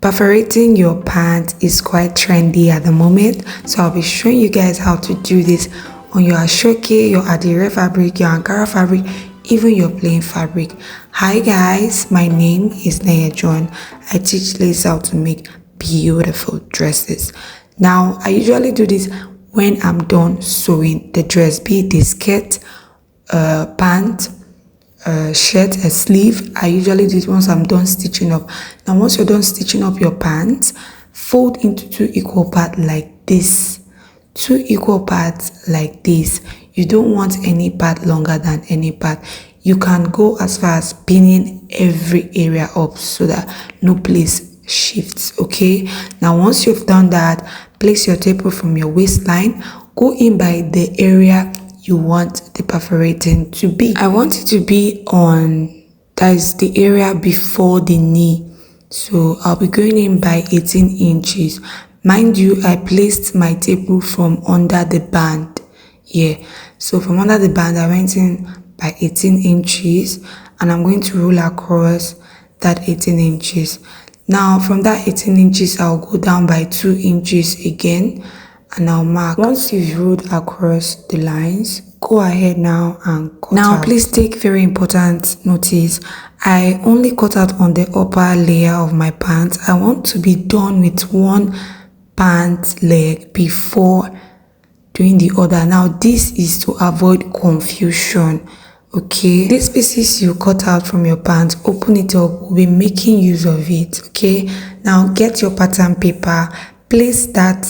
Perforating your pant is quite trendy at the moment, so I'll be showing you guys how to do this on your ashoke, your adire fabric, your Ankara fabric, even your plain fabric. Hi guys, my name is Naya John. I teach ladies how to make beautiful dresses. Now I usually do this when I'm done sewing the dress, be it the skirt, pant, shirt, a sleeve. I usually do it once I'm done stitching up. Now once you're done stitching up your pants, fold into 2 equal parts like this. 2 equal parts like this. You don't want any part longer than any part. You can go as far as pinning every area up so that no place shifts. Okay, now once you've done that, place your tape from your waistline, go in by the area you want the perforating to be. I want it to be on, that is the area before the knee, so I'll be going in by 18 inches. Mind you, I placed my tape from under the band. Yeah, so from under the band I went in by 18 inches and I'm going to roll across that 18 inches. Now from that 18 inches I'll go down by 2 inches again and I'll mark. Once you've rolled across the lines, go ahead now and cut out. Please take very important notice. I only cut out on the upper layer of my pants. I want to be done with one pant leg before doing the other. Now this is to avoid confusion. Okay, these pieces you cut out from your pants, open it up, we'll be making use of it. Okay, now get your pattern paper, place that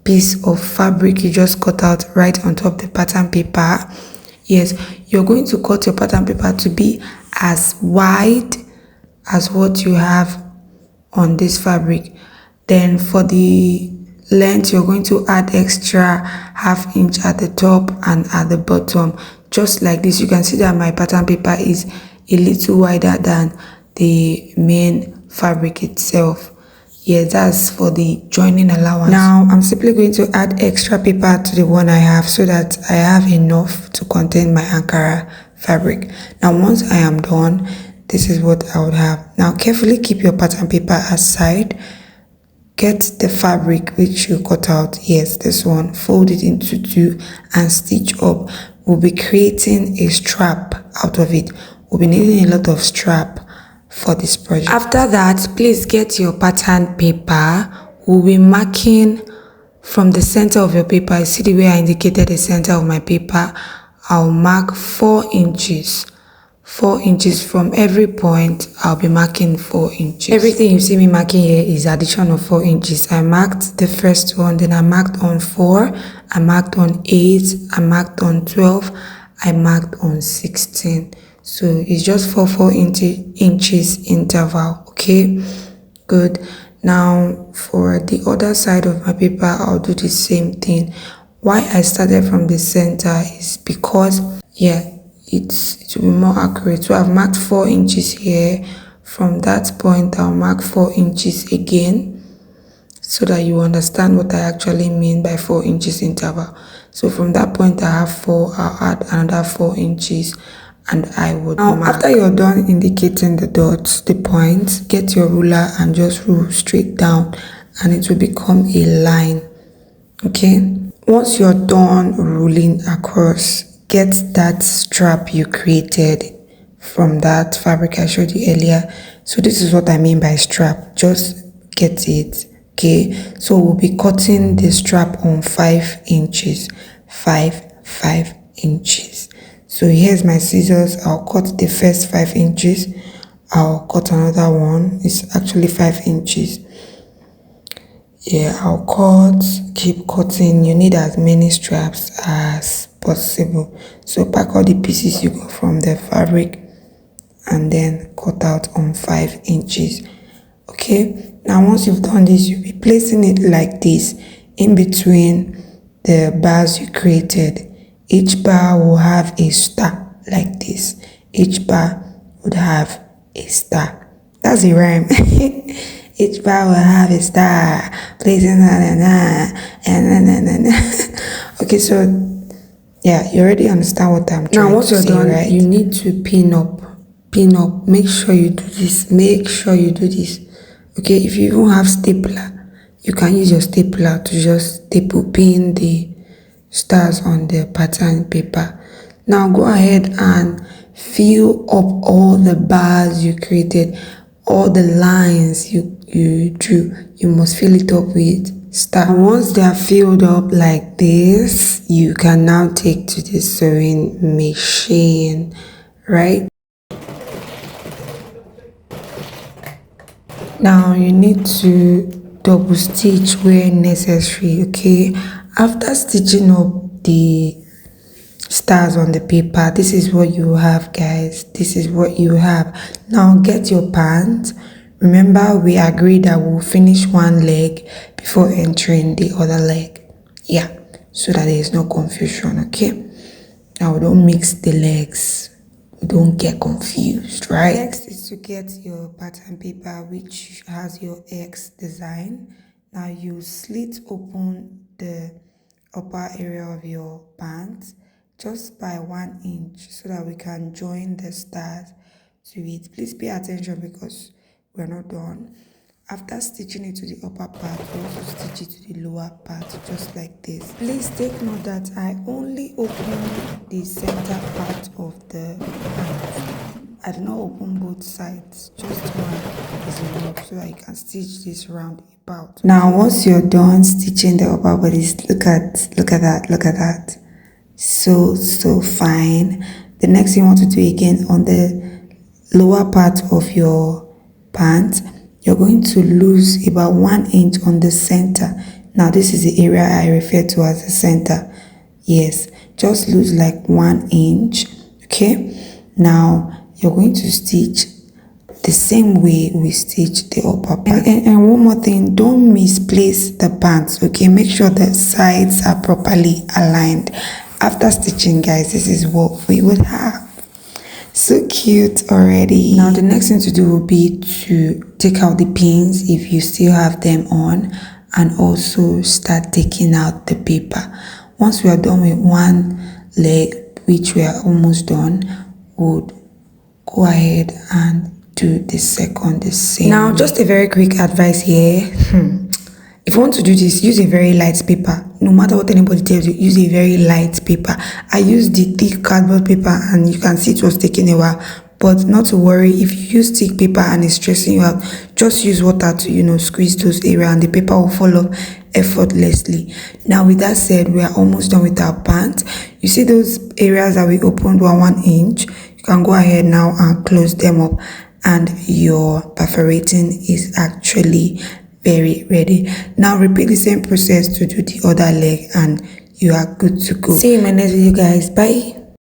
piece of fabric you just cut out right on top of the pattern paper. Yes, you're going to cut your pattern paper to be as wide as what you have on this fabric. Then for the length, you're going to add extra ½ inch at the top and at the bottom, just like this. You can see that my pattern paper is a little wider than the main fabric itself. Yeah, that's for the joining allowance. Now I'm simply going to add extra paper to the one I have so that I have enough to contain my Ankara fabric. Now once I am done, this is what I would have. Now carefully keep your pattern paper aside. Get the fabric which you cut out, yes, this one, fold it into 2 and stitch up. We'll be creating a strap out of it. We'll be needing a lot of strap for this project. After that, please get your pattern paper. We'll be marking from the center of your paper. You see the way I indicated the center of my paper? I'll mark 4 inches. 4 inches from every point. I'll be marking 4 inches. Everything you see me marking here is addition of 4 inches. I marked the first one, then I marked on 4, I marked on 8, I marked on 12, I marked on 16. So it's just 4 inches interval. Okay, good. Now for the other side of my paper, I'll do the same thing. Why I started from the center is because, yeah, it will be more accurate. So I've marked 4 inches here. From that point I'll mark 4 inches again so that you understand what I actually mean by 4 inches interval. So from that point I have 4, I'll add another 4 inches and I would now mark. After you're done indicating the dots, the points, get your ruler and just rule straight down and it will become a line. Okay, once you're done ruling across, get that strap you created from that fabric I showed you earlier. So this is what I mean by strap, just get it. Okay, so we'll be cutting the strap on 5 inches, 5 inches. So here's my scissors. I'll cut the first 5 inches, I'll cut another one, it's actually 5 inches. Yeah, I'll cut, keep cutting. You need as many straps as possible. So pack all the pieces you got from the fabric and then cut out on 5 inches. Okay, now once you've done this, you'll be placing it like this in between the bars you created. Each bar will have a star like this. Each bar would have a star. That's a rhyme. Each bar will have a star. Placing Okay, so yeah, you already understand what I'm trying to say. Now once you're done, right? You need to pin up. Make sure you do this. Okay, if you even have stapler, you can use your stapler to just staple pin the stars on the pattern paper. Now go ahead and fill up all the bars you created, all the lines you drew. You must fill it up with stars. Once they are filled up like this, you can now take to the sewing machine, right? Now you need to double stitch where necessary. Okay, after stitching up the stars on the paper, this is what you have, guys. This is what you have. Now get your pant. Remember, we agreed that we'll finish one leg before entering the other leg. Yeah, so that there is no confusion. Okay, now we don't mix the legs, we don't get confused, right? Next is to get your pattern paper which has your X design. Now you slit open the upper area of your pants just by 1 inch so that we can join the stars to it. Please pay attention because we're not done. After stitching it to the upper part, we also stitch it to the lower part, just like this. Please take note that I only open the center part of the pants. I do not open both sides, just one is enough so that you can stitch this round about. Now once you're done stitching the upper bodies, look at that. So fine. The next thing you want to do again on the lower part of your pants, you're going to lose about 1 inch on the center. Now this is the area I refer to as the center. Yes, just lose like 1 inch. Okay, now you're going to stitch the same way we stitch the upper part. And one more thing, don't misplace the pants. Okay, make sure the sides are properly aligned. After stitching, guys, this is what we would have. So cute already. Now the next thing to do will be to take out the pins if you still have them on, and also start taking out the paper. Once we are done with one leg, which we are almost done, we'll go ahead and do the second the same. Now just a very quick advice here. If you want to do this, use a very light paper. No matter what anybody tells you, use a very light paper. I used the thick cardboard paper and you can see it was taking a while. But not to worry, if you use thick paper and it's stressing you out, just use water to, squeeze those areas and the paper will fall off effortlessly. Now with that said, we are almost done with our pants. You see those areas that we opened were 1 inch. You can go ahead now and close them up, and your perforating is actually very ready. Now repeat the same process to do the other leg and you are good to go. See you in my next video, guys. Bye.